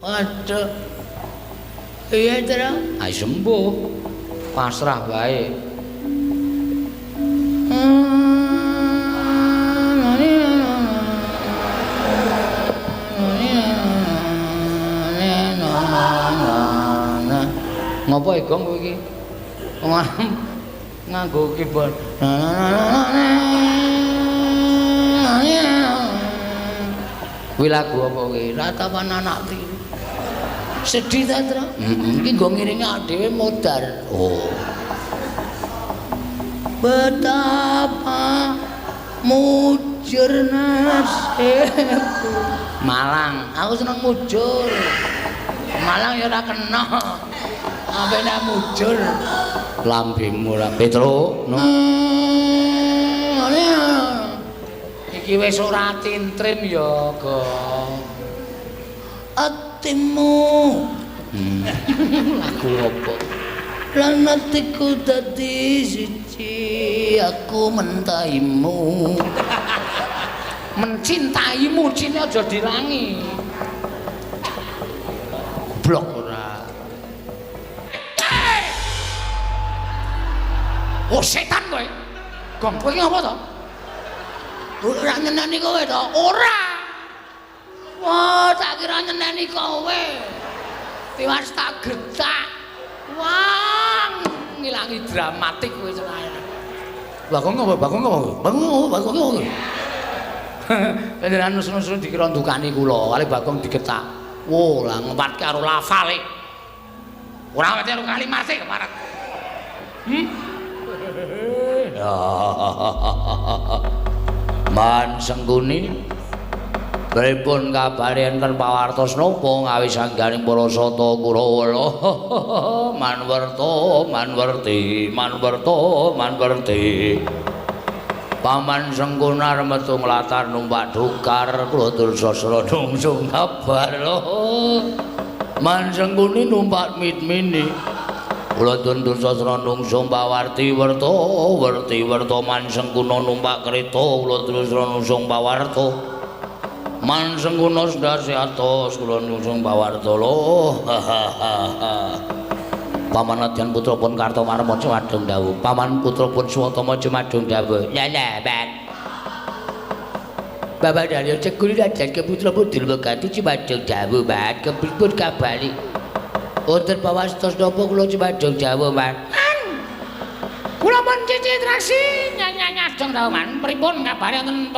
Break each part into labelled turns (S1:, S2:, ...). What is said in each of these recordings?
S1: Waduh. Iya, Tra.
S2: Ayo sembuh. Pasrah bae. Ngopo Gong kowe iki? Nganggo keyboard. Kuwi lagu apa kuwi?
S1: Ratapan anak tiru.
S2: Sedih ta, Tra?
S1: Iki nggo ngiringi awake dhewe modar.
S2: Oh.
S1: Betapa mujur nasibku.
S2: Malang,
S1: Aku seneng mujur. Malang ya ora kena. Apa nek mujur?
S2: lambemu ra Petro. No. Iki wis ora tintrim ya, Gong.
S1: Atimu
S2: Lagu apa?
S1: lan atiku dadi siji, aku mentaimu.
S2: Mencintaimu cine aja dirangi. Blok ora. Oh setan kowe. Gong kowe iki ngapa to?
S1: Ora nyeneni kowe to?
S2: Ora.
S1: Wah, tak kira nyeneni kowe. Tiwas tak getak.
S2: Wah, ngilangi dramatik kowe cenah.
S1: Bagong apa? Bagong apa? Bagong apa?
S2: Panjenengan nus-nus dikira ndukani kula, kali Bagong digetak. Wo, lah ngempatke karo lafale. Ora ngerti karo kalimate keparat. Man Sengguni pripun kabare enten pawartos napa ngawi sangganing para sata Kurawala. Manwerti. Paman Sengkunar metu nglatar numpak dukar kula Dursasana nungsung kabar. Man Sengguni numpak mitmini. Kula Dursasana nungsung pawarti werta Man Sengkuna numpak kereta kula Dursasana nungsung pawarta. Man Sengkuna ndase atos kula nungsung pawarta lho. Paman Adyan putra pun Kartomarma madhong dawuh. Paman putra pun Suwatama madhong dawuh. Lah Bat. Bapak Dalya Cekuli Rajan keputra pun Durmagati madhong dawuh, Bat. Kepripun kabari? Wonten pawastos napa kula madhong dawuh, Bat? Kula pun Cicitraksi nyanyadong dawuh, Man. Pripun kabare wonten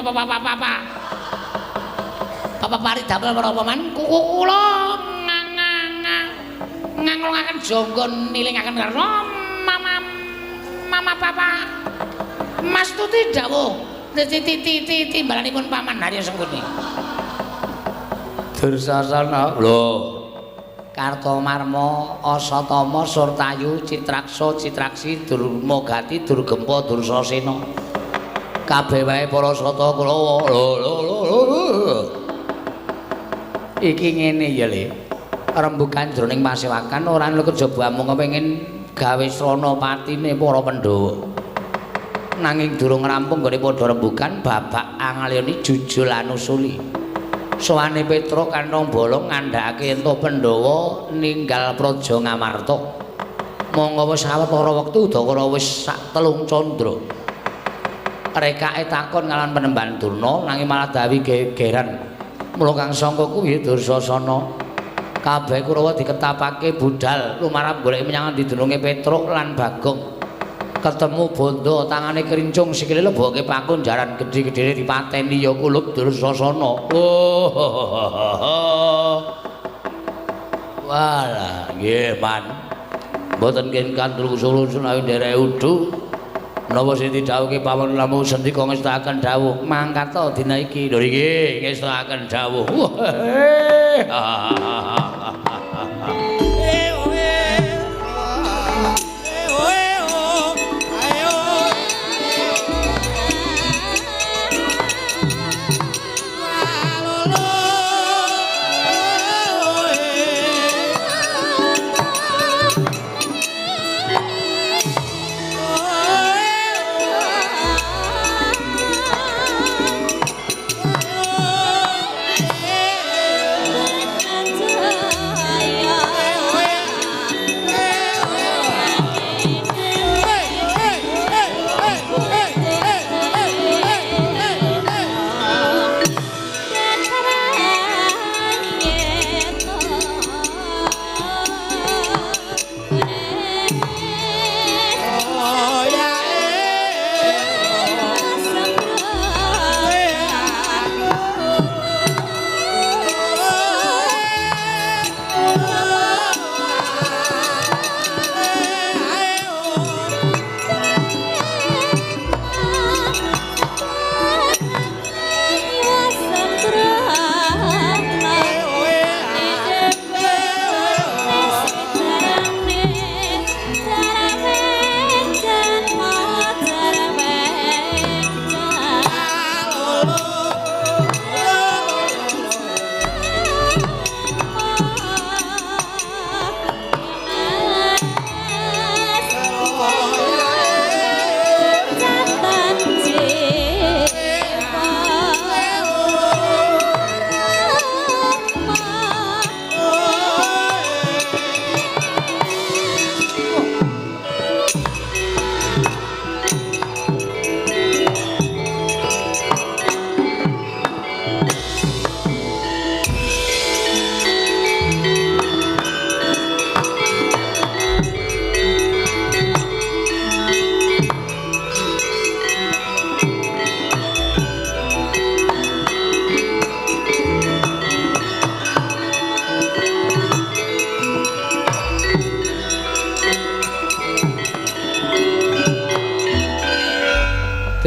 S2: Bapak Paridamel menapa, Man? Kula nganglungaken janggon nilingaken karo mama papa Mas Tuti dawuh timbalanipun Paman Harya Sengguni. Dursasana lho Kartomarma Asatama Surtayu Citraksa Citraksi Durmagati Durgempa Dursasena kabeh wae para sata Kurawa lho iki ngene ya Le. Rembugan jroning pasewakan ora ana kejaba mung kepengin gawe srana patine para Pandhawa. Nanging durung rampung gone padha rembugan babak angalyani jujul anusuli. Sowane Petra kantong bolong ngandhakake ento Pandhawa ninggal praja Ngamarta. Monggo wis sawetara wektu Udakara wis sak telung candra. Rekake takon kalan Penemban Durna nanging malah dawi gegeran. Mula kang sangka kuwi Dursasana kabeh Kurawa diketapake budal lumarap golek menyang didununge Petruk lan Bagong. Ketemu bondo tangane kerincung sikile leboke pakun jaran gedhe-gedhene dipateni ya kulup Dursasana. Walah nggih Man. Mboten ken kandel kusul sunawi nderek udu. Menapa sing didhawuhke pawon lamun sendika ngestakaken dawuh mangkata dina iki lho iki ngestakaken dawuh.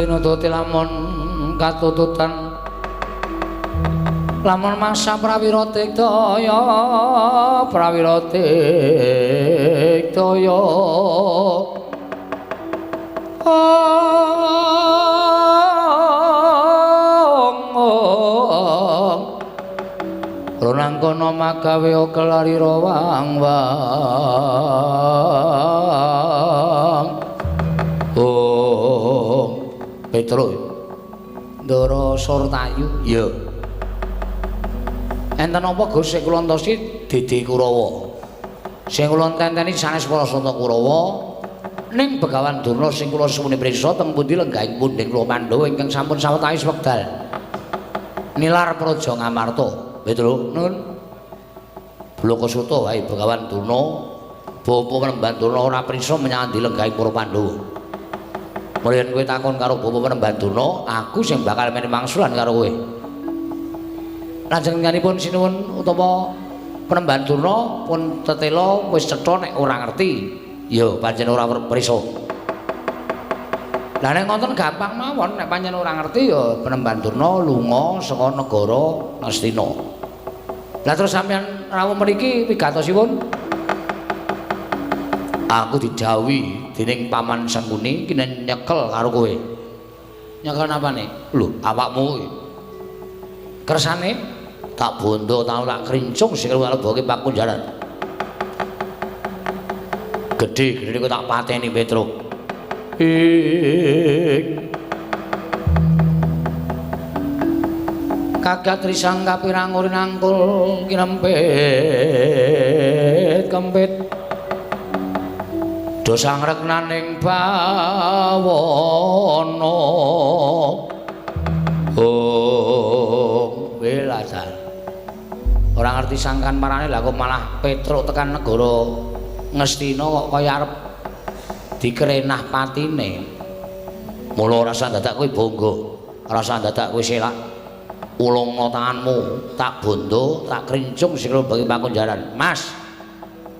S2: nututi lamun katututan lamun mangsa prawira daya Ronang kono magawe kelari rawang Petruk Ndara Surtayu ya enten apa Gus sing kula entosi Dede Kurawa sing kula tenteni sanes para Santa Kurawa ning Begawan Durna sing kula suwune priksa teng pundi lenggahing pundhing kula Pandhawa ingkang sampun sawetawis wekdal nilar praja Ngamarta Petruk nun Blokasuta wae Begawan Durna bapa Penemban Durna ora priksa menyang ndi lenggahing para Pandhawa Mulyan kowe takon karo Bapak Penemban Durna, aku sing bakal meni mangsulan karo kowe. Lajengenipun sinuwun utawa Penemban Durna pun tetela wis cetha nek ora ngerti, ya pancen ora prisa. Lah nek ngoten gampang mawon nek pancen ora ngerti ya Penemban Durna lunga saka negara Astina. Lah terus sampeyan rawuh mriki wigatosipun aku didhawuhi dening Paman Sangkuni kene nyekel karo kowe. Nyekel napane? Lho, awakmu kersane tak bondo tau tak krincung sing karo boke pakunjaran. Gedhe kok tak pateni Petruk. Kagat risang kapirang uri nangkul kinempet kempit dosang reknaning bawana belajar ora ngerti sangkan marane lah kok malah Petruk tekan negara Ngastina kok kaya arep dikerenah patine mula ora usah dadak kowe bangga ora usah dadak kowe selak ulungna tanganmu tak bondo tak krincung sing bagi pakunjaran Mas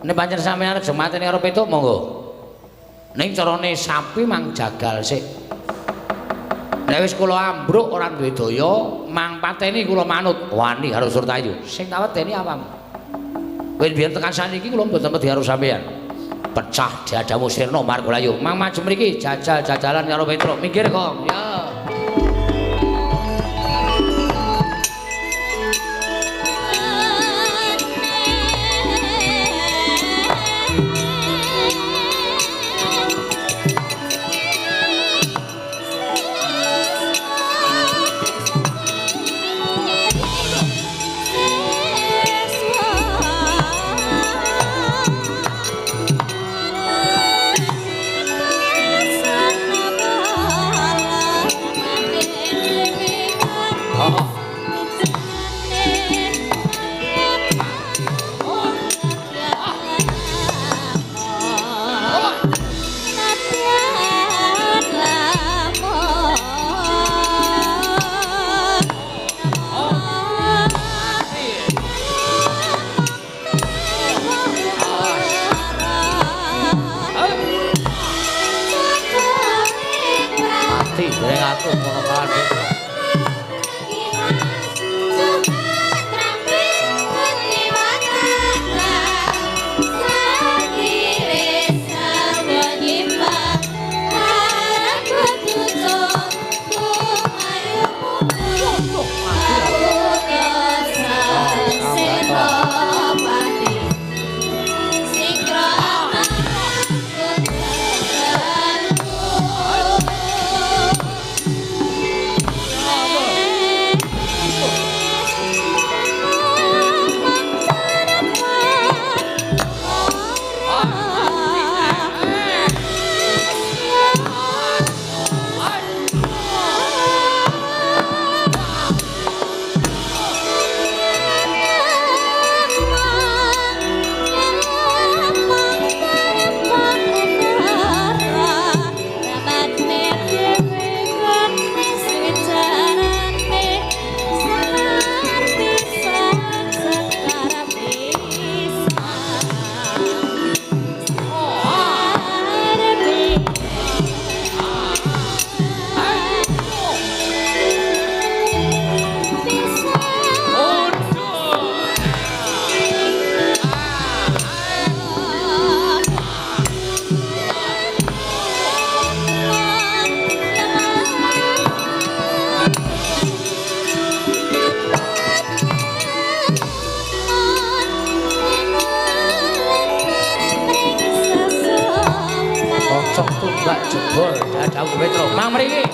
S2: nek pancen sampeyan arep mateni karo Petruk monggo ning carane sapi mang jagal sik. Nek wis kula ambruk ora duwe daya, mang pateni kula manut wani karo Surtayu. Sing tak wedeni apamu? Kowe biyen tekan saniki kula mboten wedi karo sampeyan. Pecah dadamu sirna Margolayu. Mang maju mriki jajal-jajalan karo Petruk. Minggir kok. Ya. Gak jebol dadamu Petro. Mang mriki.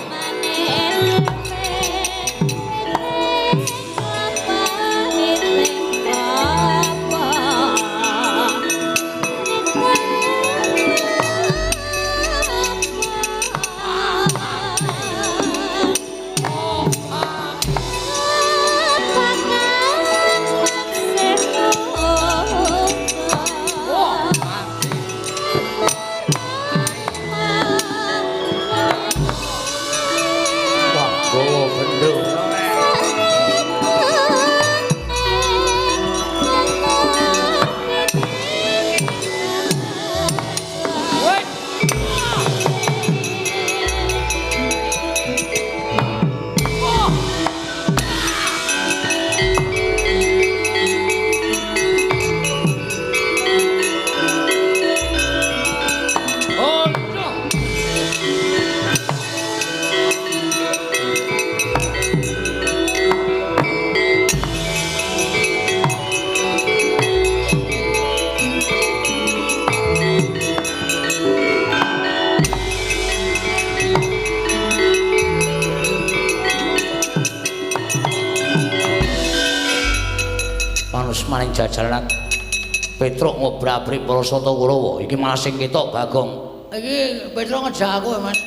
S2: Maning jajalan Petruk ngobrak-abrik para Sata Kurawa iki malah sing ketok Bagong.
S1: Iki Petruk ngejak aku, Mas.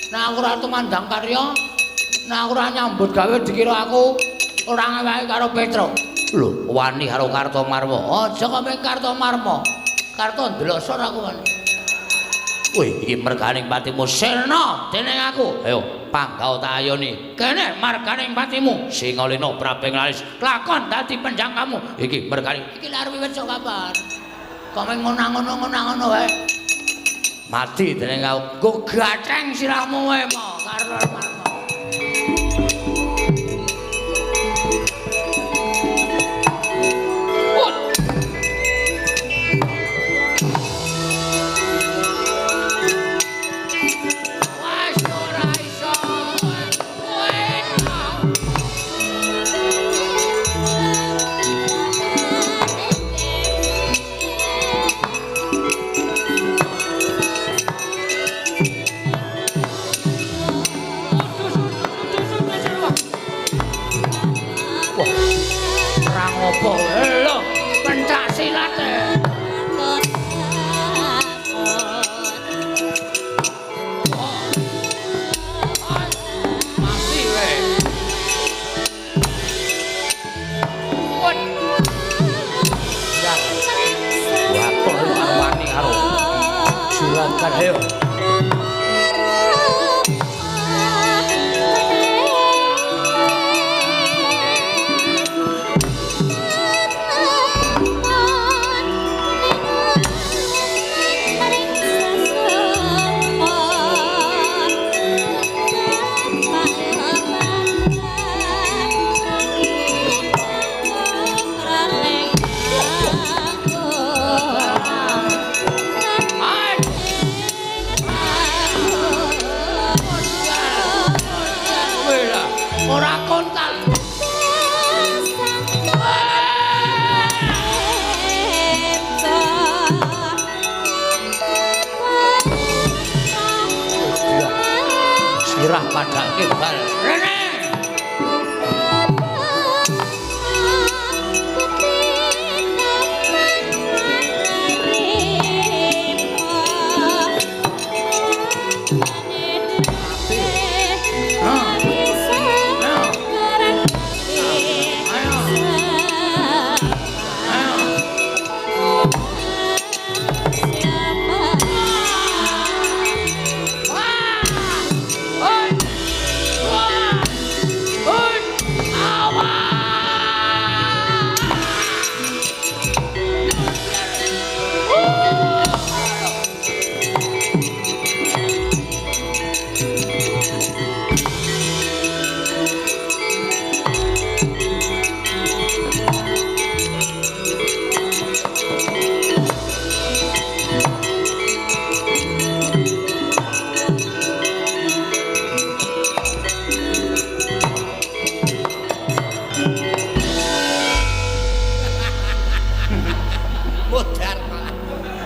S1: Nek aku ora tumandang karya, nek aku ora nyambut gawe dikira aku ora ngeweki karo Petruk.
S2: Lho, wani karo Kartomarma.
S1: Aja kok ming Kartomarma. Karto ndelosor aku, Mas.
S2: Wih, iki merganing patimu sirna dening aku. Ayo, panggau tak ayoni. Kene marganing patimu Singalena Praping Lalis. Lakon dadi penjangkamu. Iki merganing.
S1: Iki lare wiwit sok kapan? Kok ming ngono-ngono wae.
S2: Mati dening aku.
S1: Go gatheng sirahmu wae mo karo Marma. Apa lho pencak silat mati we ya waktu arwani karo juragan ayo ora kontal sirah pada kebal rene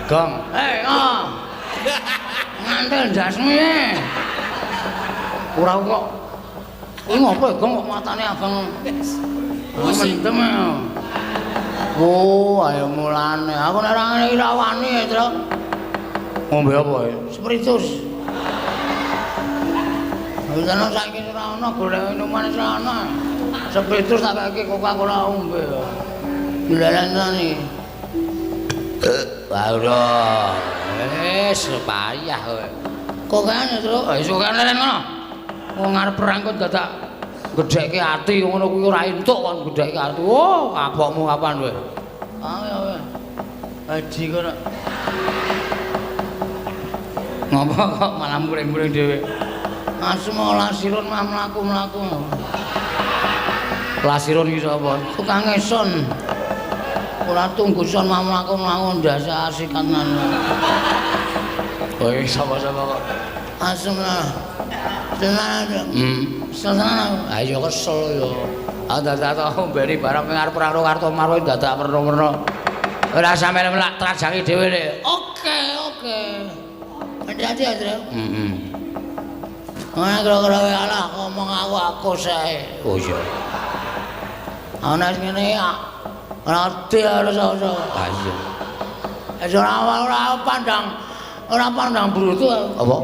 S2: Gong.
S1: nyantel jasmu ya. Ora kok. Kuwi ngopo ya, Gong, kok matane abang. Mendem ya. Oh, ayo mulane. Aku nek ora ngene iki ra wani ya, Tru. Ngombe apa ya? Spiritus. Wis ana saiki ora ana golek minuman wis ora ana. Spiritus tak kaki Coca-Cola ombe. Dilalani. Waduh. Wis payah kowe. Kok kene, Tru? Wis kok kene ngono. Wong arep perang kok dadak gedhekke ati ngono kuwi ora entuk kon gedhekke ati. Oh, kapokmu kapan kowe? Ah ya weh. Haji kok. Ngopo kok malah muring-muring dhewe. Asma lasirun mah mlaku-mlaku. Lasirun iki sapa? Tukang ngeson. Ora tungguson mah mlaku-mlaku ndasa asikanan. Kowe sapa-sapa kok? Asma. Tenan. Tenan. Ayo kesel yo. Dadak ombeni barang ping arep perang karo Marwa dadak perno-perno. Ora sampe melak trajangi dhewe le. Oke. Hati-hati ya, Tru. Ana kira-kira wae alah ngomong aku sae. Oh iya. Ana sing ngene ya. Ngerti harus iso. Ah iya. Wis ora pandang brutu. Apa?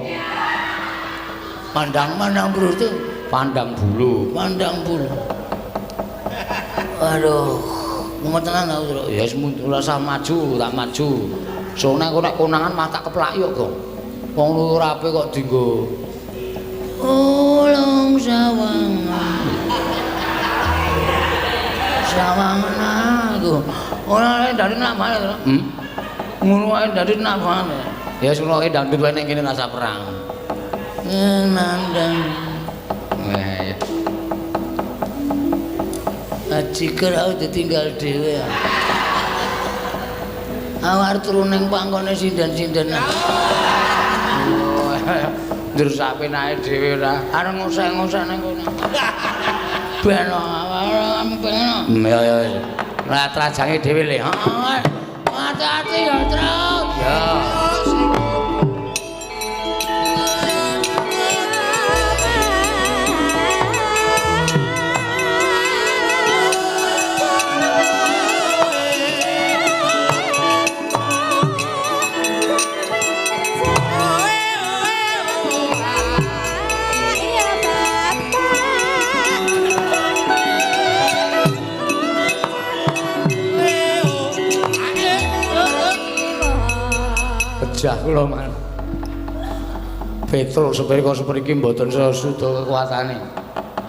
S1: Pandang brutu. Pandang bulu. Aduh. Mumet tenan aku, Tru. Ya wis ora usah maju, tak maju. Soalnya aku nek konangan mah tak keplakyuk kok. Wong lurape kok dienggo. Ulung sawangan. Sawangan aku. Ora dari namane, Tru. Ngono ae dari namane. Ya wis ngono ae dangdut wae ning kene rasa perang. Nandang. Wah. Aji kerau ditinggal dhewe. Awar turu ning pangkone sinden-sindenan. Ndur sapenake dhewe ora. Arep ngusah-ngusah ning kono. Ben awak pengen. Ya. Lah trajange dhewe le. Heeh. Hati-hati ya, Tru. Ya. Jah kula man. Petruk seperika sepriki mboten sesuda kekuatane.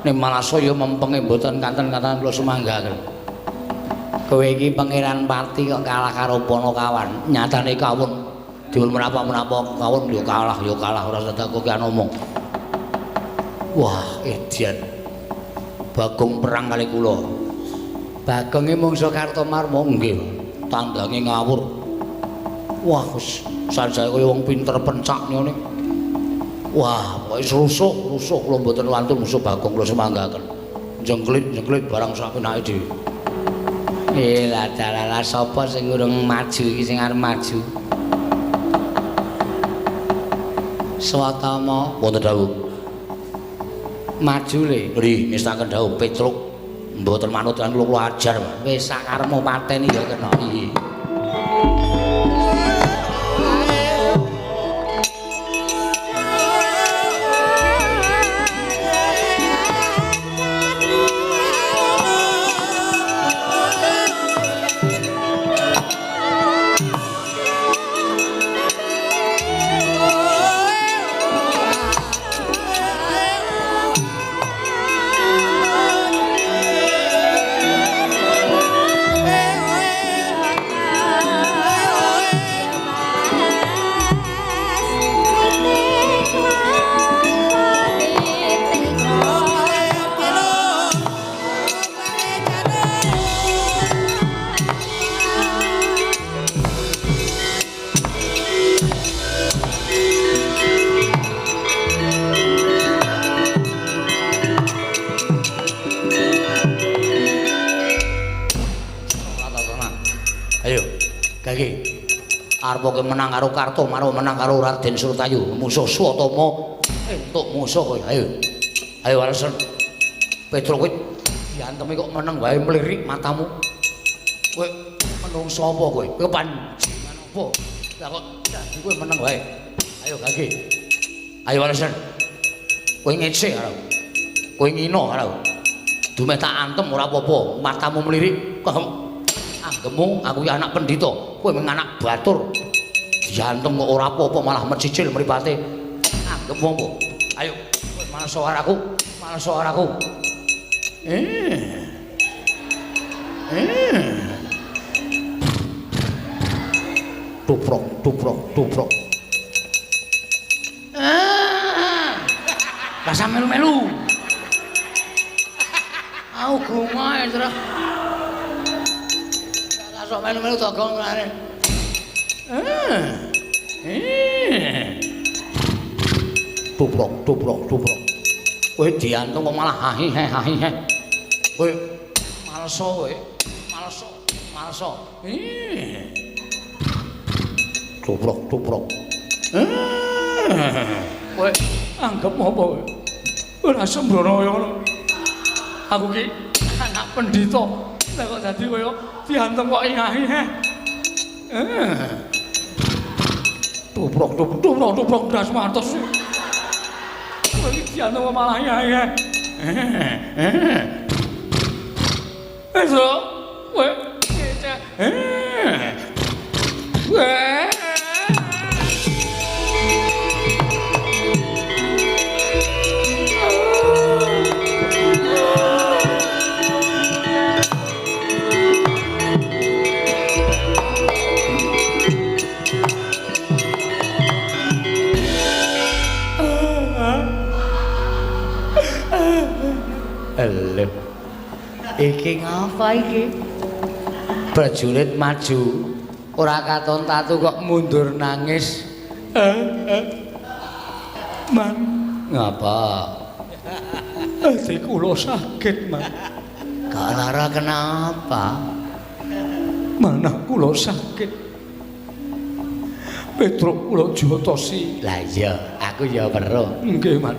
S1: Ning malah saya mempenge mboten kanten-kanten kula semanggaken. Kowe iki pangeran Pati kok kalah karo Panakawan. Nyatane kawon diul menapa-menapa kawon yo kalah ora sedak kok ngomong. Wah, edian. Bagong perang kali kula. Bagonge mungsuh Kartomarma nggih. Tanggange ngawur. Wah, wis sanjaya kaya wong pinter pencak ngene. Wah, wis rusuk kula mboten wantun musuh Bagong kula semanggaken. Jengklit barang sapenake dhewe. Lah sapa sing urung maju iki sing arep maju? Swatama wonten dawuh. Maju le, nggih ngestaken dawuh Petruk. Mboten manut kan kula ajar. Wis sakarepmu pateni ya kena iki. Arep kowe menang karo Kartomaro, menang karo Raden Surtayu, musuh Swatama entuk musuh kowe. Ayo. Ayo Walesan. Petro kowe diantemi kok meneng wae mlirik matamu. Kowe menungso apa kowe? Kowe panjenengan apa? Lah kok dadi kowe meneng wae. Ayo Gage. Ayo Walesan. Kowe ngece karo. Kowe ngino karo. Dume tak antem ora apa-apa, matamu mlirik. Anggemu aku ya anak pendhita, kowe mung anak batur. Diantem kok ora apa-apa malah mecicil mripate. Anggemu apa? Ayo, kowe malah suaraku, malah suaraku. Tuprok, tuprok, tuprok. Rasa melu-melu. Aku gumae terus. Sok melu-melu togong ngene. Tuprok, tuprok, tuprok. Kowe diantung kok malah hahi-he, hahi-he. Kowe malso kowe. Malso, malso. Tuprok, tuprok. Kowe anggap apa kowe? Ora sembrono kaya ngono. Aku ki anak pendhita. Lah kok dadi kowe diantem kok hahi-he. Tuprok, tuprok, tuprok, tuprok das mantos. Kowe iki diantem kok malah hahi-he. Eso, kowe cecek. Lho. Iki ngapa iki? Prajurit maju, ora katon tatu kok mundur nangis. Man, ngapa? Hati kula sakit, Man. Kak Lara kenapa? Manah kula sakit. Petruk kula jotosi. Lah iya, aku ya weruh. Nggih, Man.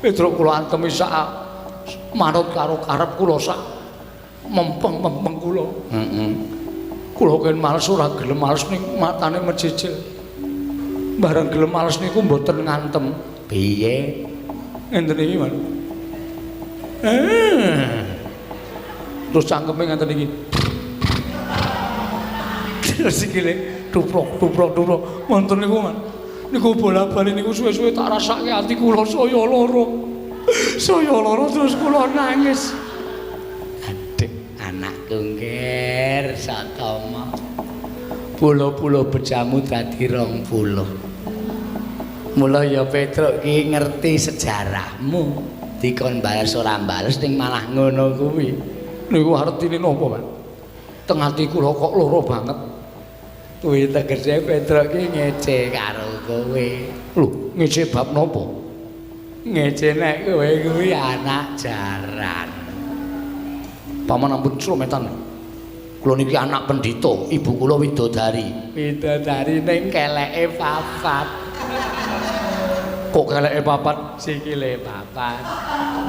S1: Petruk kula antemi sak manut karo karep kula sak mempeng-mempeng kula. Kula ken males ora gelem males ning matane mecicil. Bareng gelem males niku mboten ngantem. Piye? Ngenten iki, Man. Terus cangkeme ngenten iki. Terus sikile tuprok, tuprok, tuprok. Wonten niku, Man. Niku bola-bali niku suwe-suwe tak rasake ati kula saya lara. Saya lara terus kula nangis. Adik anakku ngger Satama. Pulo-pulo bejamu dadi 20. Mula ya Petruk ki ngerti sejarahmu. Dikon bales ora bales ning malah ngono kuwi. Niku artine napa, Pak? Teng ati kula kok lara banget. Kuwi tegese Petruk ki ngece karo kowe. Lho, ngece bab napa? Ngece nek kowe kuwi anak jaran. Paman ampun slometan. Kula niki anak pendhita, ibu kula widodari. Widodari ning keleke papat. Kok keleke papat? Sikile papat.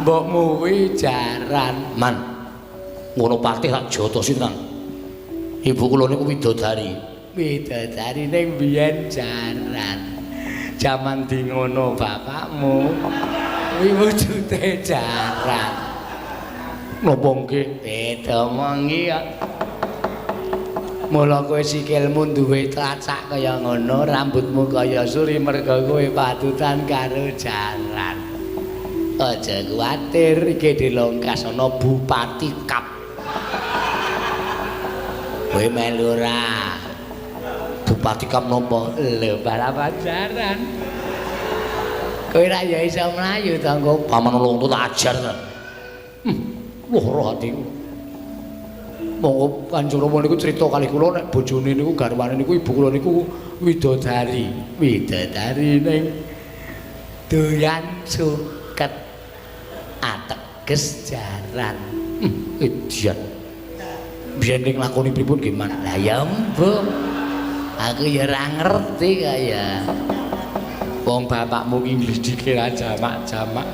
S1: Mbokmu kuwi jaran. Man. Ngono patih tak jotosi tenan. Ibu kula niku widodari. Widodari ning biyen jaran. Jaman di ngono bapakmu kuwi wujude jaran. Napa nggih? Beda mengi ya. Mula kowe sikilmu duwe tlacak kaya ngono, rambutmu kaya suri merga kowe patutan karo jaran. Aja kuwatir iki dilongkas ana Bupati Kap. Kowe melu ora? Bupati Kap nopo? Lho balapan jaran. Kowe ra ya iso mlayu to engko paman ulung tak ajar to. Lara atiku. Monggo Kanjeng Rama niku crita kalih kula nek bojone niku garwane niku ibu kula niku widodari. Widodari ning doyan suket ateges jaran. Idiot. Biyen ning lakoni pripun nggih, Man? Lah ya mbok.
S2: Aku ya ora ngerti kaya. Wong bapakmu ki nglidike ra jamak-jamak.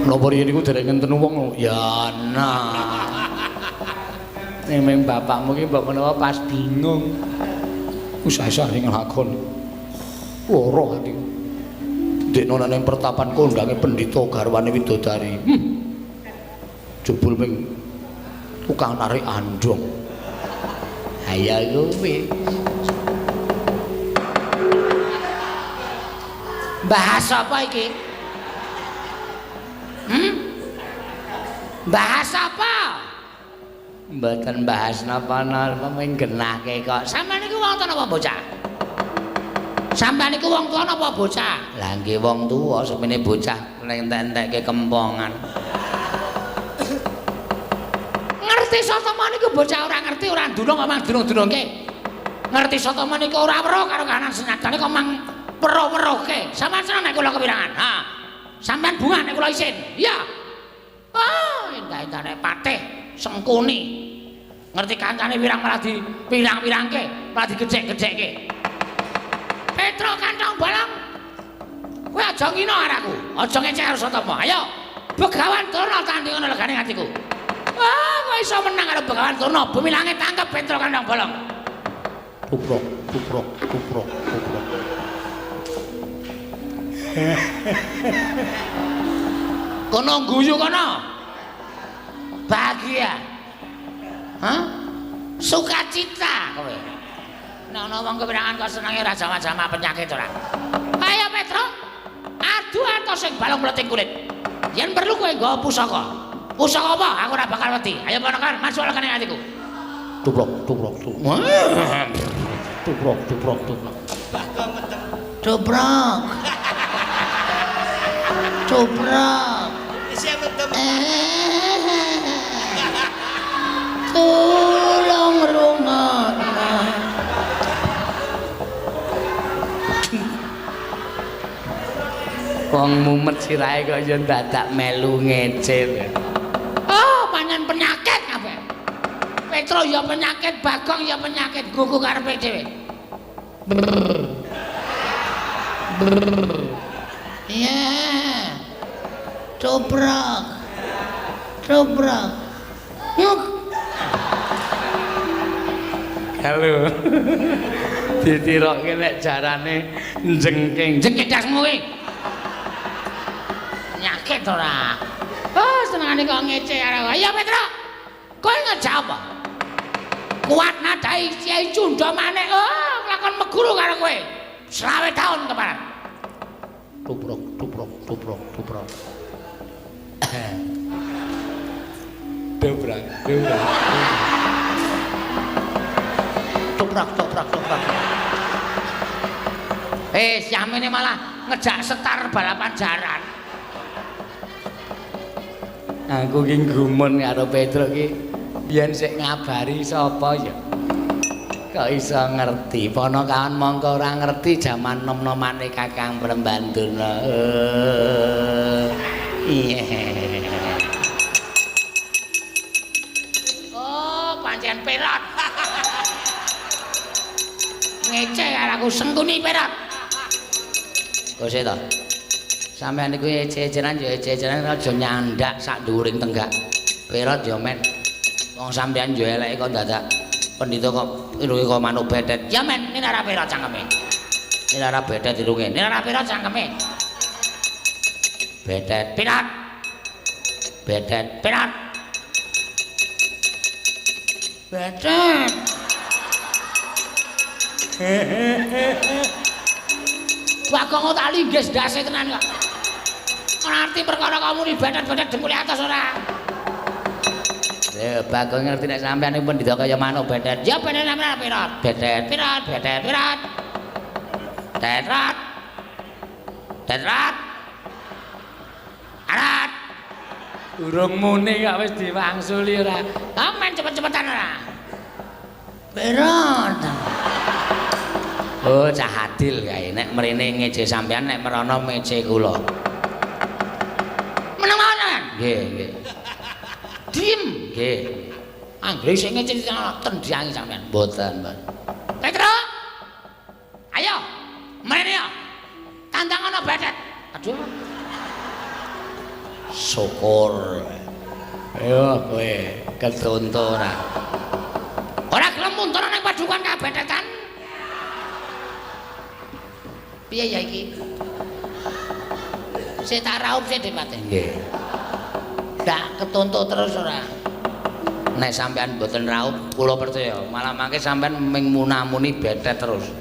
S2: Napa riyen iku dereng ngenten wong ya nah. Ning bapakmu ki mbok menawa pas bingung. Usah-usah ning lakon. Ora ati. Dekno nang pertapan kondange pendhita garwane widodari. Jebul ming tukang narik andong. Haya kuwi. Bahas apa iki? Bahas apa? Mboten bahas napa-napa mung genahke kok. Sampeyan niku wong tuwa napa bocah? Sampeyan niku wong tuwa napa bocah? Lah nggih wong tuwa semene bocah entek-entekke kempongan. Ngerti satama niku bocah ora ngerti ora ndunung omang dunung-dunungke. Ngerti satama niku ora weruh karo kahanan senadane kok mang weruh-weruhke. Sampeyan seneng nek kula kepirangan? Ha. Sampeyan bunga nek kula isin. Iya. Oh, endah-endane patih sengkuni. Ngerti kancane wirang malah pirang-pirangke, malah digejek-gejekke. Petro Kantong Bolong. Kowe aja ngino araku. Aja ngecek karo Satama. Ayo. Begawan Turna tanti ngono legane atiku. Ah, kowe iso menang karo Begawan Turna. Bumi langit tangkep Petro Kantong Bolong. Tuprok, tuprok, tuprok, tuprok. Kono guyu kono. Bahagia. Hah? Sukacita kowe. Nek ana wong kepirangan kok senenge ora jama-jama penyakit ora. Ayo Petro. Adu atos sing balung mleting kulit. Yen perlu kowe nggawa pusaka. Pusaka apa? Aku ora bakal wedi. Ayo ponakan, masuk lekane atiku. Tuprok, tuprok, tuprok. Tuprok, tuprok, tuprok. Tuprok. Tuprok. Tolong rungokno. Wong mumet sirahe kok ya dadak melu ngecil. Oh, pancen penyakit kabeh. Petro ya penyakit, Bagong ya penyakit, gugu karepe dhewe. Iya. Cobrok. Cobrok. Yuk. Halo. Ditirokke nek jarane jengking. Jengking dasmu kuwi. Penyakit ora. Oh, senengane kok ngece arek. Ya Petro. Kowe ngejawab apa? Kuat nadai Kyai Cunda maneh. Oh, nglakon meguru karo kowe. 20 tahun kemarin. Tuprok, tuprok, tuprok, tuprok. Dobrak, dobrak. Toprak, toprak, toprak. Siamene malah ngejak setar balapan jaran. Aku ki gumun karo Petro ki. Biyen sik ngabari sapa ya. Kok iso ngerti? Ponokawan mongko ora ngerti jaman nom-nomane Kakang Prembanduna. Iya. Oh, pancen perat. Ngece karo aku sengkuni perat. Kok sih to? Sampeyan niku ece-eceran ya ece-eceran aja nyandak sak dhuwuring tenggak. Perat ya men. Wong sampeyan yo eleke kok dadak pendhita kok irunge kok manuk bedet. Ya men, ini ora perat cangkeme. Ini ora bedet irunge. Ini ora perat cangkeme. Bedet perat. Bedet perat. Bedet. Bagong tak linggis ndase tenan kok. Ora ngerti perkara kamu ni bedet-bedet jempule atas ora. Ya Bagong ngerti nek sampean niku pendhita kaya manuk bedet. Ya bedet sampean pirat. Bedet pirat, bedet pirat. Tetrat. Tetrat. Arat. Durung muni kok wis diwangsuli ora. Amen cepet-cepetan ora. Pirat. Oh, cah adil kae. Nek mrene ngece sampean, nek merono mece kula. Meneng mawon. Nggih, nggih. Diem. Nggih.
S1: Anggere sing ngecita tendiangi sampean. Mboten, Mbak. Petro. Ayo. Mrene ya. Tandang ana betet. Aduh. Syukur. Ayo kowe ketuntu ora. Ora gelem muntur ning padukan kabetetan. Piye ya iki? Sik tak raup sik Dipati. Nggih. Ndak ketuntut terus ora. Nek sampean mboten raup, kula percaya, malah mangke sampean ming munamuni betet terus.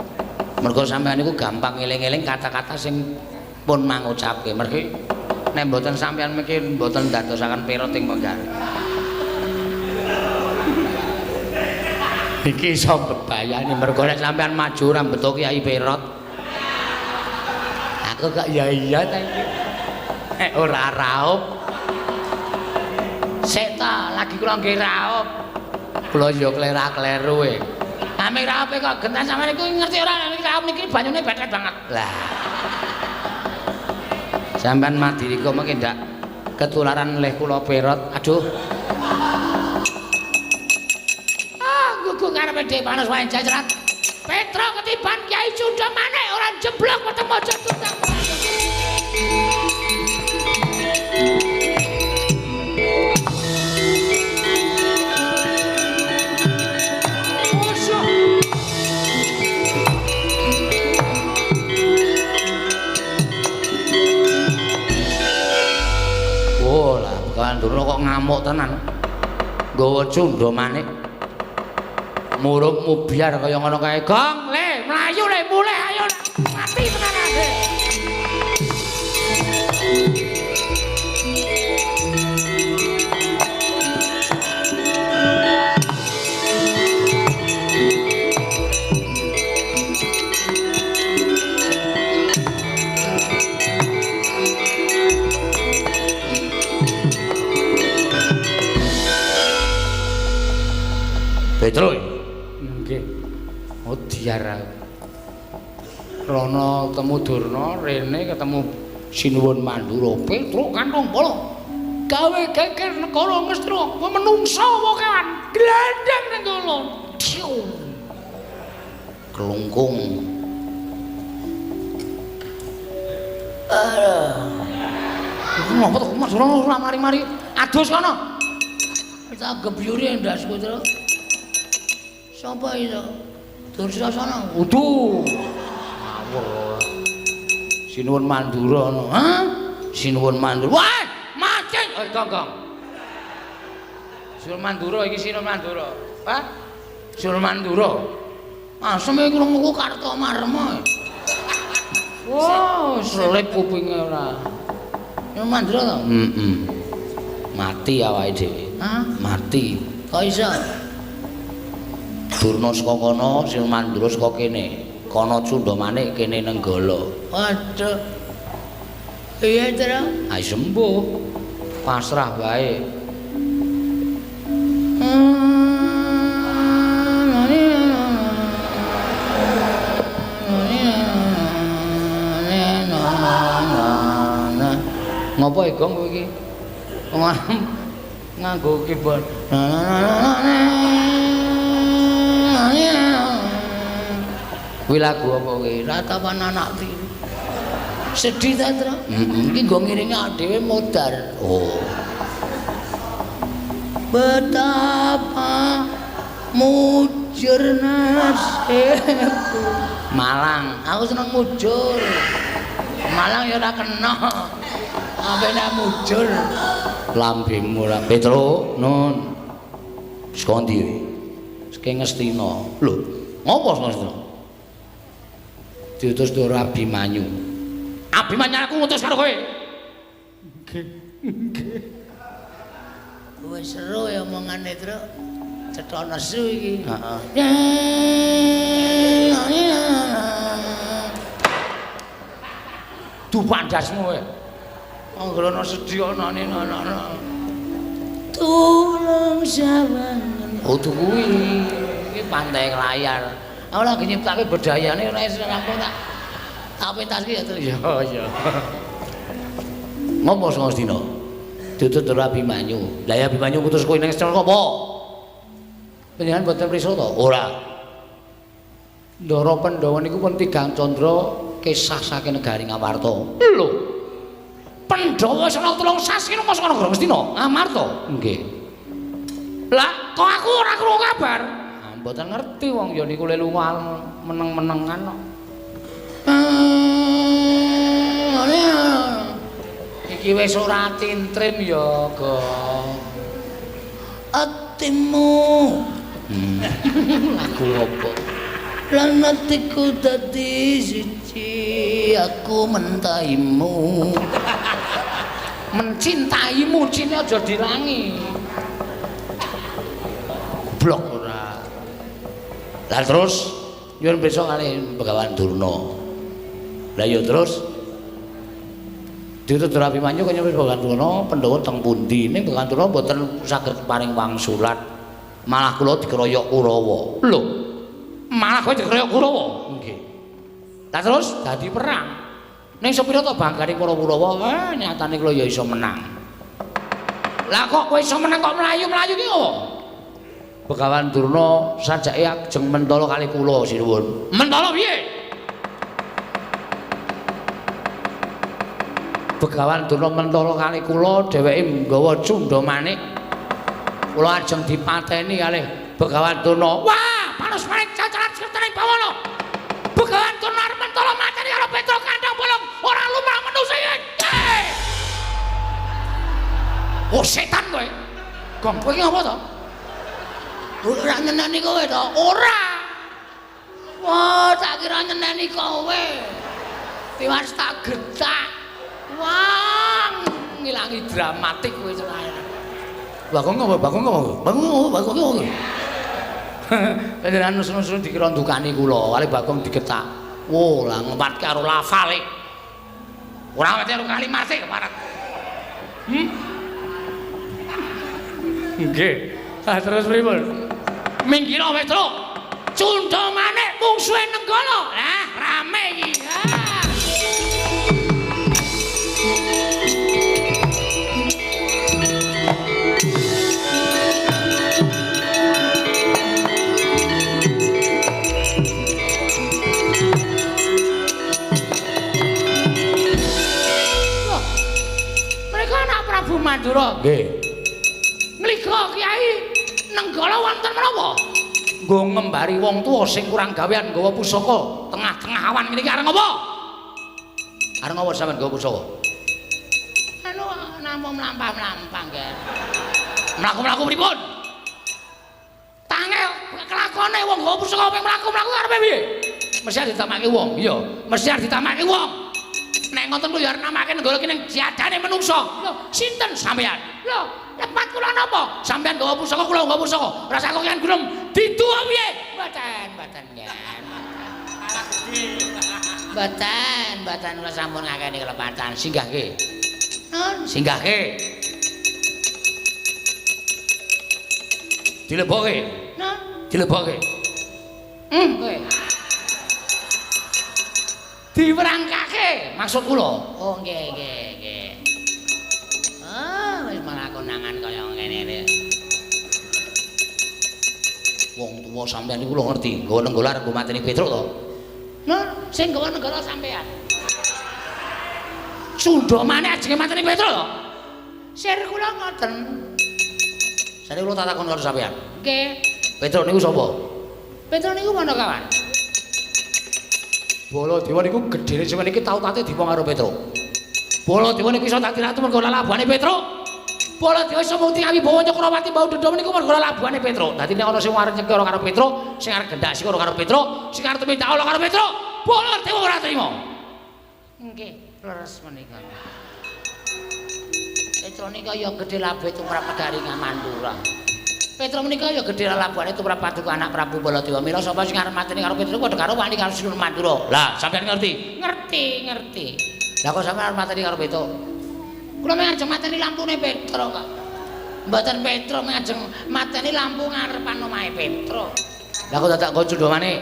S1: Mergo sampean niku gampang eling-eling kata-kata sing pun mangucapke. Mergi nek mboten sampean mikir mboten dadosaken perot ing penggal. Iki iso bebayani mergo nek sampean maju rambeto Kiai Perot. Aku gak iya ta iki. Ora raup. Sik ta, lagi kula nggih raup. Kula yo klera-kleru e. Ame raup kok gentan sampean iku ngerti ora nek raup niki banyune betet banget. Lah. Sampean madirika mengke ndak ketularan oleh kula Perot. Aduh. Gugu ngarepe dhek panas wae jajrat. Petro ketiban Kyai Sunda maneh ora jeblok ketemu aja tutang. Oh lah, Kandura kok ngamuk tenan. Nggawa Sunda manik. Murung biar kaya ngono kae. Gong, le, mlayu le, mulih ayo. Mati tenan ade. Petro. Nggih. Oh diar. Rono ketemu Durna, rene ketemu Sinuwun Mandura. Petro kantong bola. Gawe geger negara Ngastra, menungsa wae kan. Glendeng ning kono. Kelungkung. Ngopo to Mas ora mari-mari adus kono. Kita gebyure ndas Putra. Sapa itu? Dursasana. Uduh. Ngawur. Sinuwun Mandura no. Hah? Sinuwun Mandura. Wah, macet. Gong. Sinuwun Mandura iki Sinuwun Mandura. Hah? Sinuwun Mandura. Aseme iku krungu Kartomarma. Wow, selip kupinge ora. Sinuwun Mandura to? Mati awake dhewe. Hah? Mati. Kok iso? Durna saka kono, Sinuwun Mandura saka kene. Kono Sunda manik kene Nenggala. Waduh. Iya, Tru. Ayo sembuh. Pasrah wae. Ngopo Gong kowe iki? Nganggo keyboard. Kuwi lagu apa kuwi? Ratapan anak tiru. Sedih ta, Tru? Iki nggo ngiringi awake dhewe modar. Oh. Betapa mujur nasibku. Malang, aku seneng mujur. Malang ya ora kena. Apa nek mujur? Lambemu ora Petro, Nun. Saka ndi? Saka Ngastina. Lho, ngopo Ngastina? Diutus karo Abimanyu. Abimanyu aku ngutus karo kowe. Nggih. Kowe seru ya omongane, Tru. Cetha nesu iki. Heeh. Dupandasmu kowe. Anggrana sedya anane ana. Tulung sawangen. Oh kuwi. Iki pantai layar. Aku lagi nyiptake bedayane ora iso rampung tak pentaske ya Tru. Iya. Ngopo Ngastina? Ditut karo Abimanyu. Lah ya Abimanyu ngutus kowe ning Ngastina apa? Panjenengan boten prisa to? Ora. Ndara Pandhawa niku pun tigang candra kisah saking negari Ngamarta. Lho. Pandhawa sing tulung sasi mosok ana Negara Ngastina, Ngamarta. Nggih. Lah, kok aku ora krungu kabar? Ah, mboten ngerti wong ya niku le lunga meneng-menengan kok. Iki wis ora tintrim ya, Gong. Atimu. Lagu apa? Lan atiku dadi siji, aku mentaimu. Mencintaimu, cine aja dilangi. Blok ora. Lah terus nyuwun besok kali Begawan Durna. Lah ya terus ditutur Abimanyu kaya Begawan Durna Pandhawa teng pundi? Ning Begawan Durna mboten saged paring wangsulan. Malah kula dikeroyok Kurawa. Lho. Malah kowe dikeroyok Kurawa? Nggih. Lah terus dadi perang. Ning sepira to bangkane para Kurawa? Nyatane kula ya iso menang. Lah kok kowe iso menang kok mlayu-mlayu ki opo? Begawan Durna sajake ajeng mentala kali kula sinuwun. Mentala piye? Begawan Durna mentala kali kula dheweke nggawa cundha manik. Kula ajeng dipateni kalih Begawan Durna. Wah, panus manik cacaran sekretene bawana. Begawan Durna arep mentala mateni karo Petra kandhang bolong ora lumrah manusa iki. Oh setan kowe. Gong kowe iki ngopo to? Ora nyeneni kowe to? Ora. Wah, tak kira nyeneni kowe. Tiwas tak getak. Wah, ngilangi dramatik kowe tenan. Bagong ngopo? Bagong ngopo? Panjenengan nus-nus dikira ndukani kula, kali Bagong digetak. Wo, lah ngempatke karo lafale. Ora wete karo kalimate keparat. Nggih. Ah terus pripun? Minggir wis, Truk. Cundha manik mungsuhe Nenggala. Lah, rame iki. Prabu Mandura. Nggih. Ngliga Kyai Nenggala wonten menapa? Nggo ngembari wong tuwa sing kurang gawean nggawa pusaka tengah-tengah awan ngene iki areng apa? Areng apa sampean nggawa pusaka? Anu namung mlampah-mlampah nggih. Mlaku-mlaku pripun? Tange kelakone wong nggawa pusaka ping mlaku-mlaku karepe piye? Mesti ditamake wong, iya. Mesti ditamake wong. Nek ngoten ku ya arep namake Nenggala ki ning diadane menungsa. Lho, sinten sampean? Lho, tepat kula napa? Sampean nggawa pusaka kula nggawa pusaka. Rasa kok kan gulung diduwa piye? Mboten nggih. Mboten kula sampun ngakeni kelepatan. Singgahke. Nun, singgahke. Dilebokke. Nun, dilebokke. Kowe. Diwerangkake maksud kula. Oh nggih. Ah wis malah konangan kaya ngene iki. Wong tuwa sampeyan niku lho ngerti, nggawa Nenggala arep mateni Petruk to. Nah, sing nggawa Nenggala sampeyan. Cundha maneh ajenge mateni Petruk to. Sir kula ngoten. Sare kula tak takon karo sampeyan. Nggih. Petruk niku sapa? Petruk niku Pandhawan. Baladewa niku gedene sampeyan iki tau tate diwong karo Petruk. Baladewa niku iso dadi ratu mergo labuhane Petruk. Baladewa iso mukti Wibawa Cakrawati bau dendam niku mergo labuhane Petruk. Dadi nek ana sing arep nyekara karo Petruk, sing arep gendak sikara karo Petruk, sing arep minta Allah karo Petruk, Baladewa ora trima. Nggih, leres menika. Petruk nika ya gedhe labuhe tumrap negari Mandura. Petruk menika ya gedhe labuhane tumrap paduka anak Prabu Baladewa. Mila sapa sing arep mateni karo Petruk padha karo wani karo Sinur Mandura. Lah, sampeyan ngerti? Ngerti. Lah kok sampeyan arep mateni karo Petruk? Kula mengajeng mateni lampune Petruk kok. Mboten Petruk mengajeng mateni lampu ngarepan omahe Petruk. Lah kok dadak kok cundha maneh?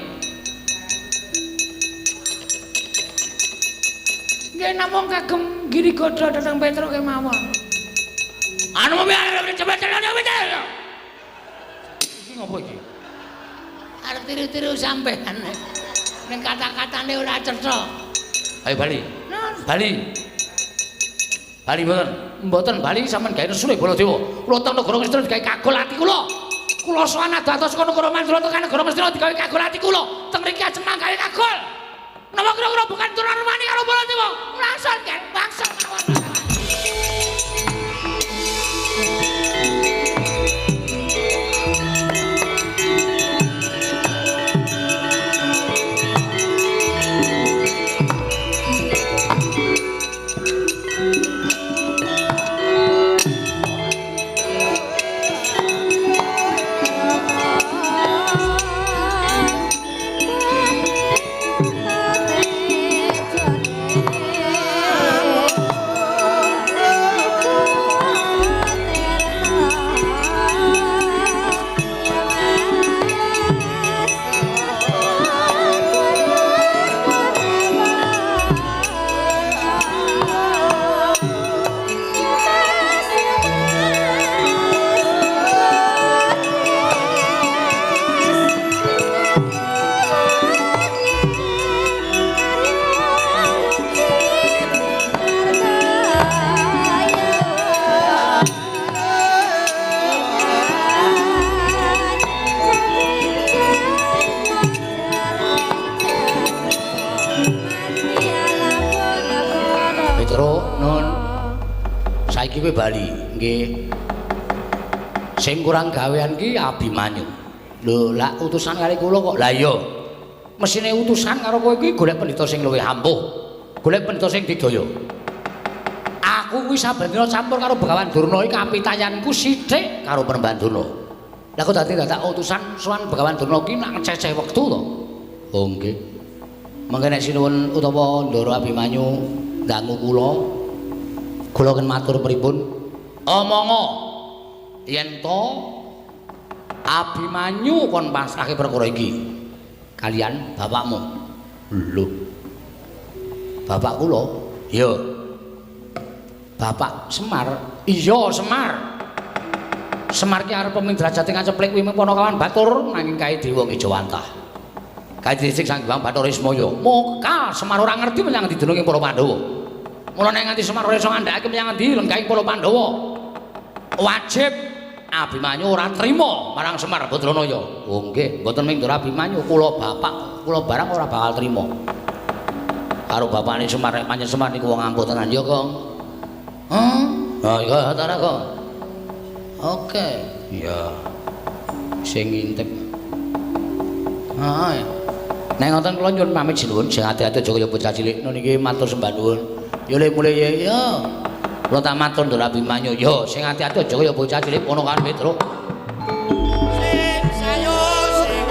S1: Nggih namung kagem giri godha dhateng Petruk kemawon. Anu piye cepet-cepet. iki ngopo iki? Arep tiru-tiru sampean. Ning kata-katane ora cetha. Ayo Bali. Bali. Bali mboten. Mboten Bali sampean gawe resune Baladewa. Kula teng negara Ngastina digawe kagol ati kula. Kula sowan dados kono negara Mandura tekan negara Ngastina digawe kagol ati kula. Teng mriki ajeng manggawe kagol. Napa kira-kira bukan turunan Mani karo Baladewa? Langsung kan bangsa mawon. Kowe Bali nggih. Sing kurang gawean ki Abimanyu. Lho, lak utusan kali kula kok. Lah iya. Mesine utusan karo kowe iki golek pendhita sing luwih ampuh. Golek pendhita sing didaya. Aku kuwi saben dina campur karo Begawan Durna iki kapitayanku sithik karo Prembanduna. Lah kok dadi dadak utusan sowan Begawan Durna ki nak ngececeh wektu to. Oh nggih. Mangke nek sinuwun utawa Ndara Abimanyu dangu kula kan matur pripun? Omonggo yen to Abimanyu kon pasrahke perkara iki kalian bapakmu. Lho. Bapak kula? Iya. Bapak Semar? Iya, Semar. Semar ki arep pemidrajate ngaceplik kuwi Panakawan Batur nanging kae Dewa Ngejawantah. Kae dhisik Sang Hyang Bathara Ismaya. Moka Semar ora ngerti menyang ndi denunge para Pandhawa. Mulane nganti Semar ora iso ngandhakake menyang ndi lenggahing para Pandhawa. Wajib Abimanyu ora trima marang Semar Badranaya. Oh nggih, mboten ming Ndara Abimanyu, kula bapak, kula barang ora bakal trima. Karo bapakne Semar nek pancen Semar niku wong ampuh tenan ya, Kong. Oh iya ta kok. Oke. Iya. Sing ngintip. Nek ngoten kula nyuwun pamit sinuwun, sing ati-ati aja kaya bocah cilik niki matur sembah nuwun. Ya mulai ya. Kula tak matur Ndara Abimanyu. Ya sing ati-ati aja kaya bocah cilik kono kan Petro. Sing sayo sing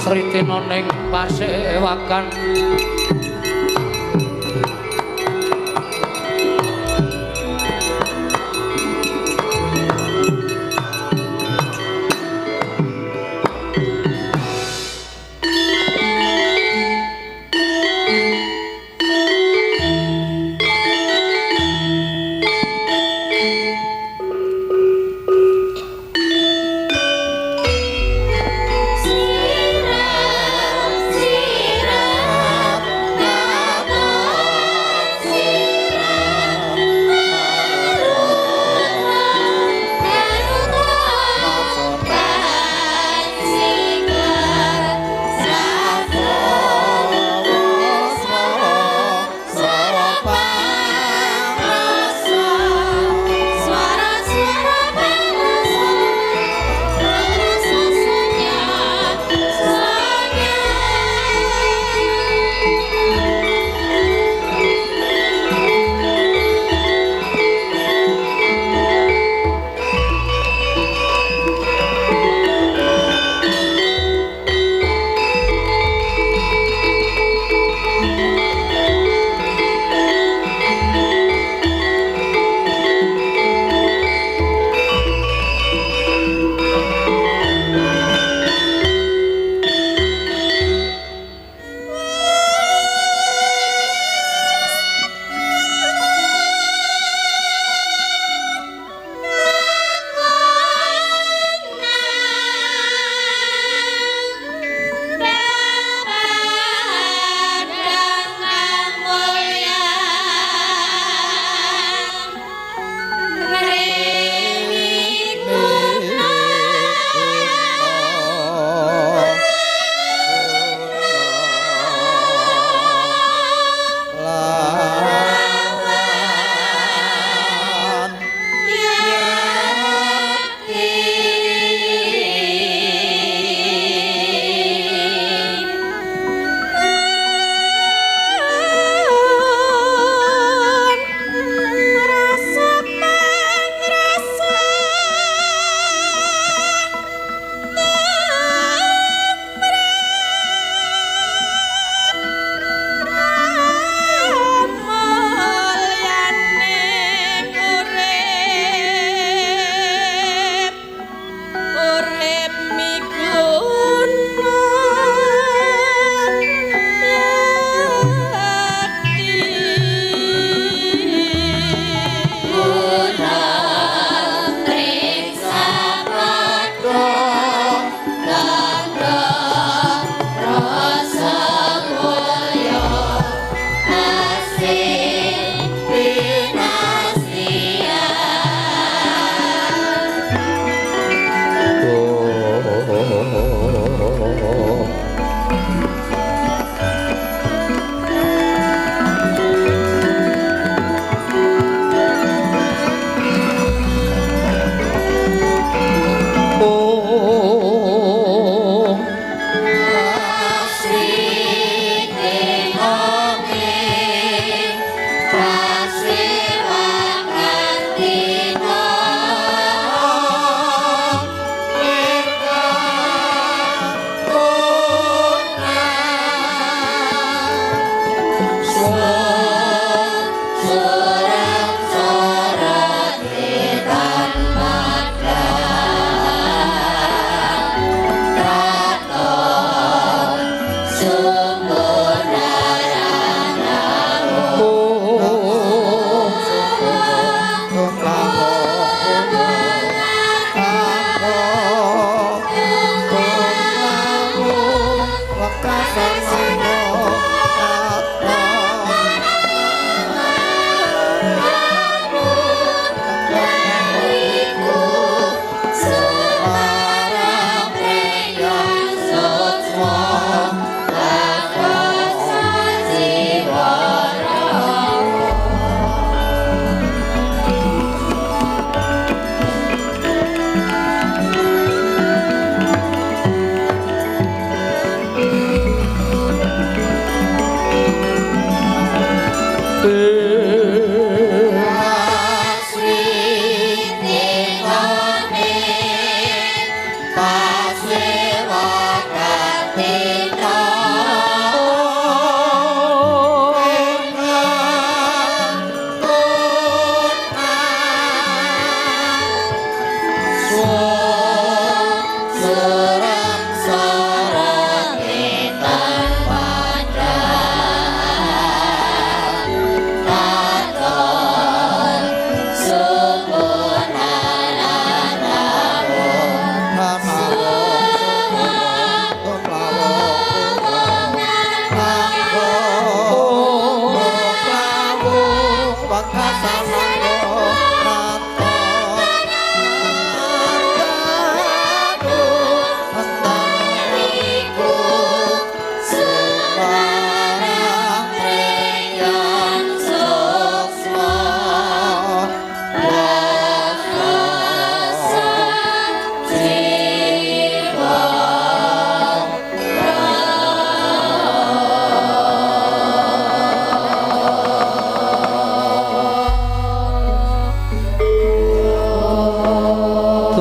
S1: Sritina ning Pasewakan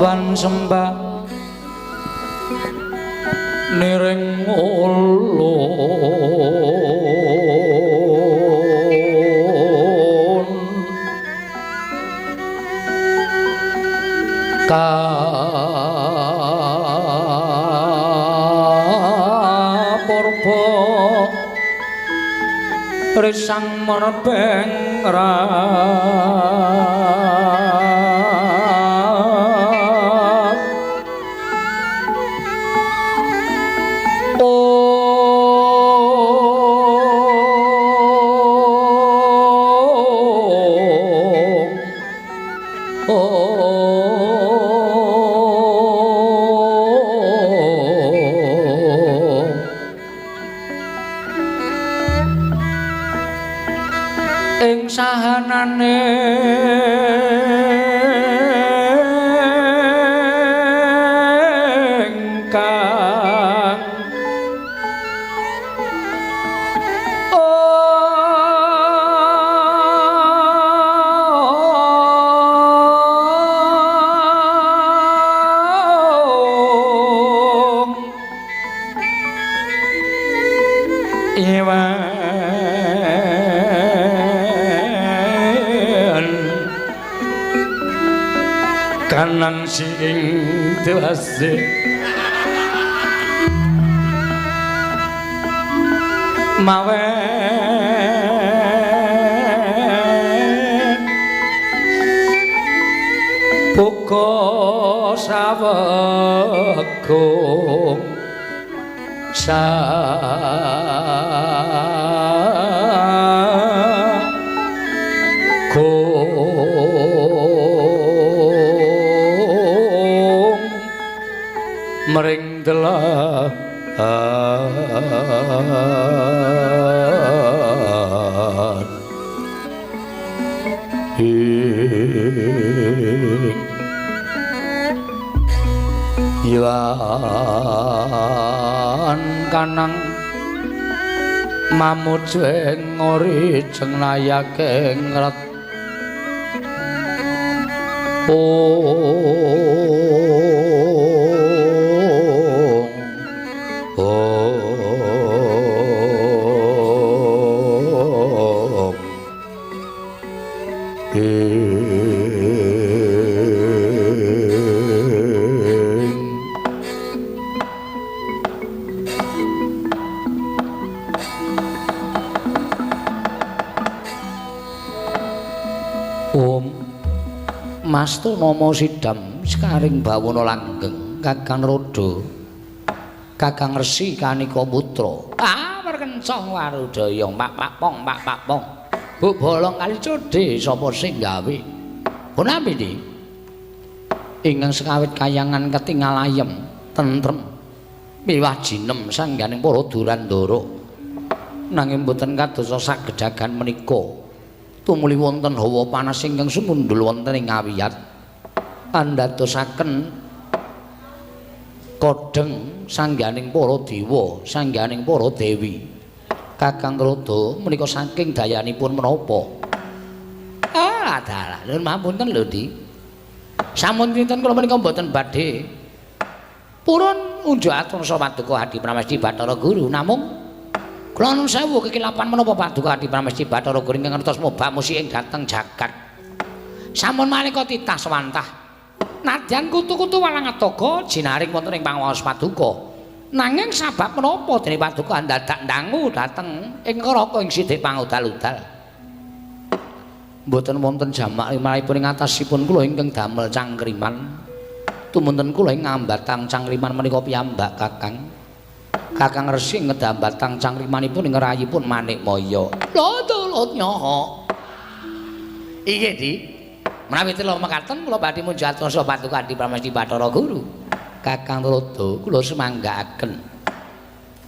S1: Tuhan sembah niring ulun kapurba risang merbeng ing sahanane ingkang kanang sing dewase mawe buka sawegung mering delahan Yuan kanang mamujeng ngori jeng layake ngret Mastu Nomo Sidam sekaring bawana langgeng Kakang Rodo Kakang Resi Kanika Putra perkencong warudaya pak pong Bu bolong kali codhe sapa sing gawe punampi ndi ingkang sekawit kayangan ketingal ayem tentrem miwah jinem sangganing para durandara nanging boten kadosa sagedhagan menika tumuli wonten hawa panas ingkang sumundul wonten ing ngawiyat andadosaken kodheng sangganing para dewa sangganing para dewi Kakang Rodo menika saking dayanipun menapa dalah lho mapunten lho Di sampun kinten kula menika mboten badhe purun unjuk atur saha Paduka Adi Pramesti Bathara Guru namung kula nuwun sewu kekilapan menapa Paduka Adi Pramesti Bathara Guru ingkang ngertos moba musik ing dhateng jagat. Sampun malika titah swantah. Nadyan kutu-kutu walang atoga jinaring wonten ing pangaos Paduka. Nanging sabab menapa dene Paduka dadak ndangu dhateng ing Karaka ing sithik pangudal-udal. Mboten wonten jamak limanipun ing atasipun kula ingkang damel cangkriman. Tumunten kula ing ngambatang cangkriman menika piyambak Kakang. Kakang Resi ngedambatang cangkrimanipun ing rayipun Manikmaya. Lho nyoho. Iki Di. Menawi telu mekaten kula badhe munjul saha Paduka Adi Pramesti Bathara Guru. Kakang Rodo kula semanggaaken.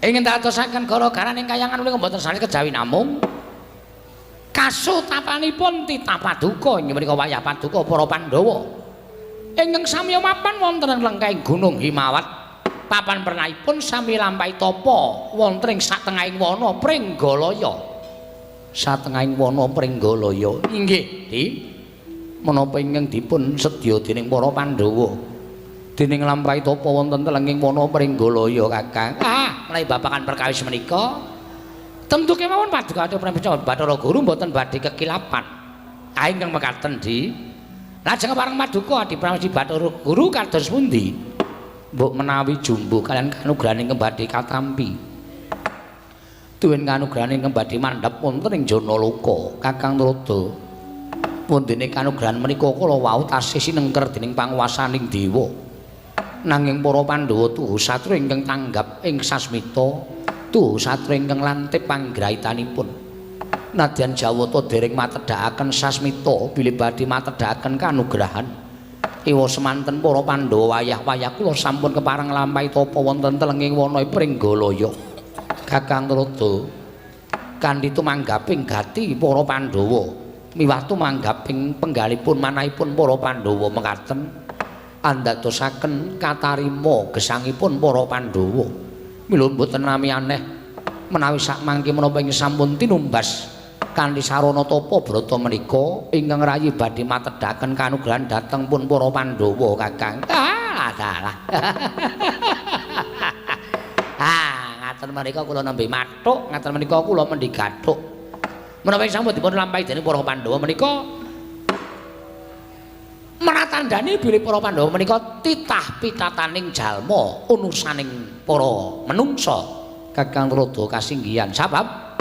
S1: Ingin dadosaken gara-garane kayangan menika mboten sami kejawi namung kasutapanipun titah Paduka inggih menika wayah Paduka para Pandhawa. Ingkang sami mapan wonten ing lengkeng Gunung Himawat. Papan pernahipun sami lampahi tapa wonten ing satengahing wana Pringgalaya. Satengahing wana Pringgalaya. Inggih, Di. Menapa ingkang dipun sedya dening para Pandhawa
S2: dening lampahi tapa wonten telenging wana Pringgolaya Kakang. Menawi babagan perkawis menika tentu kemawon paduka Pramuca Bathara Guru mboten badhe kekilapan. Ingkang mekaten di lajeng pareng paduka Adi Pramuca Bathara Guru kados pundi? Mbok menawi jumbo kalian kanugrahaning kembadhe katampi. Tuwin kanugrahaning kembadhe mandhap wonten ing Janaloka Kakang Narada. Pundene kanugrahan menika kala wau tasih sinengker dening panguwasaning dewa. Nanging para Pandhawa tuhu satra ingkang tanggap ing sasmita, tuhu satra ingkang lantip panggrahitanipun. Nadyan Jawata dereng matedhakaken sasmita bilih badhe matedhakaken kanugrahan. Ewa semanten para Pandhawa wayah-wayah kula sampun kepareng lampahi tapa wonten telenging wana Pringgolaya. Kakang Narada kanthi tumanggaping gati para Pandhawa miwah tumanggaping penggalipun manahipun para Pandhawa mekaten andadosaken katarima gesangipun para Pandhawa. Mila mboten nami aneh menawi sakmangke menapa ing sampun tinumbas kanthi sarana tapa brata menika ingkang rayi badhe matedhaken kanugrahan dhateng pun para Pandhawa Kakang. Ngaten menika kula nembe mathuk, ngaten menika kula mendhi gathuk. Menapa ing sampun dipun lampahi dening para Pandhawa menika menatandani bilih para Pandhawa menika titah pitataning jalma unusaning para menungsa. Kakang Narada kasinggihan sabab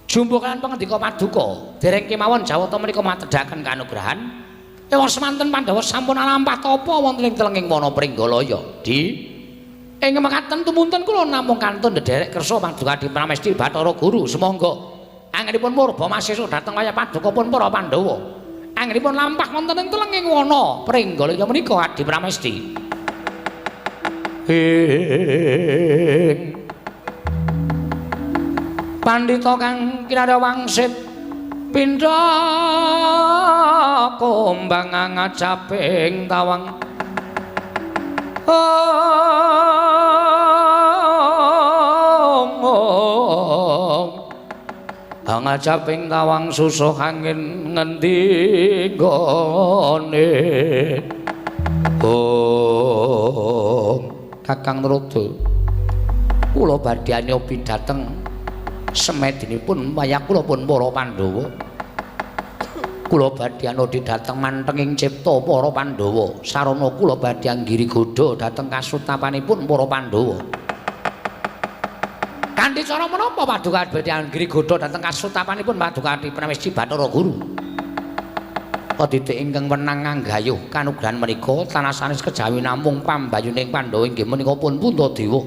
S2: jumbo kalian pangandika paduka dereng kemawon Jawata menika matedhaken kanugrahan ewa semanten Pandhawa sampun lampah tapa wonten ing telenging wana Pringgolaya. Ing mekaten tumunten kula namung kantun ndederek kersa paduka Adi Pramesti Bathara Guru sumangga anggenipun murba masesuk dhateng wayah paduka pun para Pandhawa. Anggenipun lampah wonten ing telenging wana Pringgolaya menika Adi Pramesti. Pandhita kang kinarya wangsit pindha kombang ngajaping tawang ngajaping tawang susah angin ngendi gone. Kakang Narada kula badhe nyobi dhateng semedinipun wayah kula pun para Pandhawa. Kula badhe anodi dhateng mantenging cipta para Pandhawa. Sarana kula badhe anggiri godha dhateng kasutapanipun para Pandhawa. Kanthi cara menapa paduka badhe anggiri godha dhateng kasutapanipun paduka Adi Pramesti Bathara Guru? Padidik ingkang wenang nganggayuh kanugrahan menika tanah sanes kejawi namung pambayuning Pandhawa inggih menika pun Puntadewa.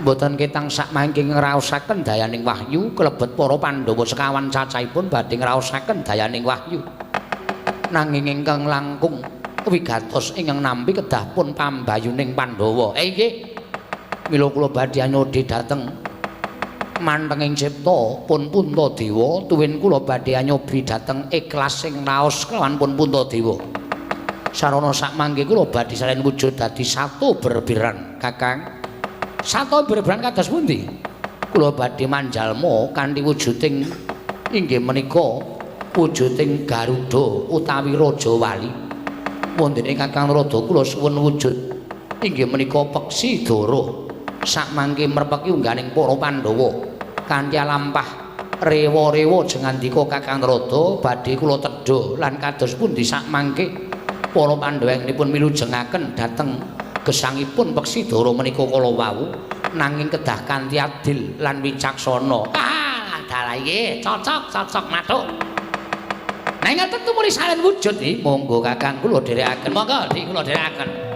S2: Mboten ketang sakmangke ngraosaken dayaning wahyu kelebet para Pandhawa sekawan cacahipun badhe ngraosaken dayaning wahyu. Nanging ingkang langkung wigatos ingkang nampi kedah pun pambayuning Pandhawa. Nggih. Mila kula badhe nyodhi dhateng mantenging cipta pun Puntadewa, tuwin kula badhe nyobi dhateng ikhlas sing raos kelawan pun Puntadewa. Sarana sakmangke kula badhe salen wujud dadi satu berbiran, Kakang. Satu berberan kados pundi? Kula badhe manjalma kanthi wujuding inggih menika wujuding Garuda utawi Raja Wali. Wondene Kakang Narada kula suwun wujud inggih menika peksi Dara. Sakmangke merpeki ungganing para Pandhawa kanthi lampah rewa-rewa jengandika Kakang Narada badhe kula tedha lan kados pundi sakmangke para Pandhawa ingipun milujengaken dhateng gesangipun peksi Dara menika kala wau nanging kedah kanthi adil lan wicaksana. Dalah nggih cocok mathuk. Nek ngoten tumuli salen wujud iki monggo Kakang kula dherekaken. Monggo dik kula dherekaken.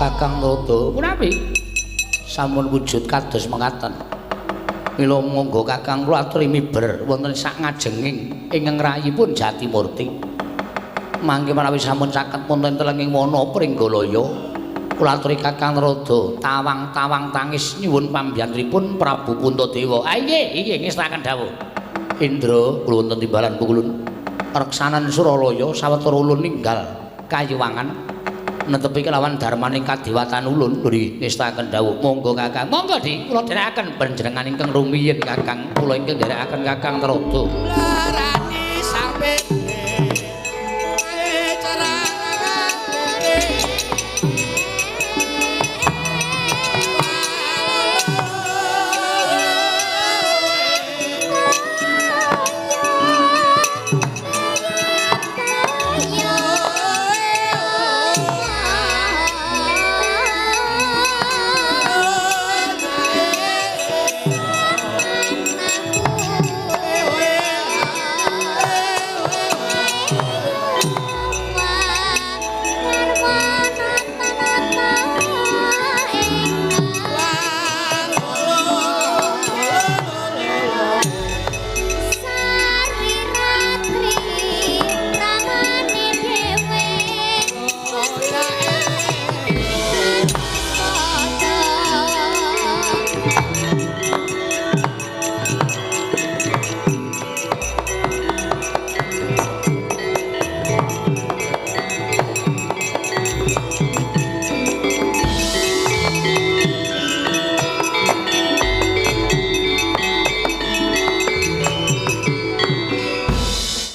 S1: Kakang Narada punapi sampun wujud kados mekaten. Mila monggo Kakang kula aturi miber wonten sak ngajenging ingkang rayipun Jatimurti. Mangke menawi sampun caket wonten telenging wana Pringgalaya, kula aturi Kakang Narada tawang-tawang tangis nyuwun pambyantripun Prabu Puntadewa. Ah nggih ngestaken dawuh. Indra kula wonten timbalan pukulun. Reksanan Suralaya sawetara ulun ninggal kayuwangan netepi kelawan darmaning kadiwatan ulun nggih ngestaken dawuh. Monggo Kakang, monggo Dik, kula dherekaken panjenengan ingkang rumiyin Kakang, kula ingkang dherekaken Kakang Narada. Larani sampe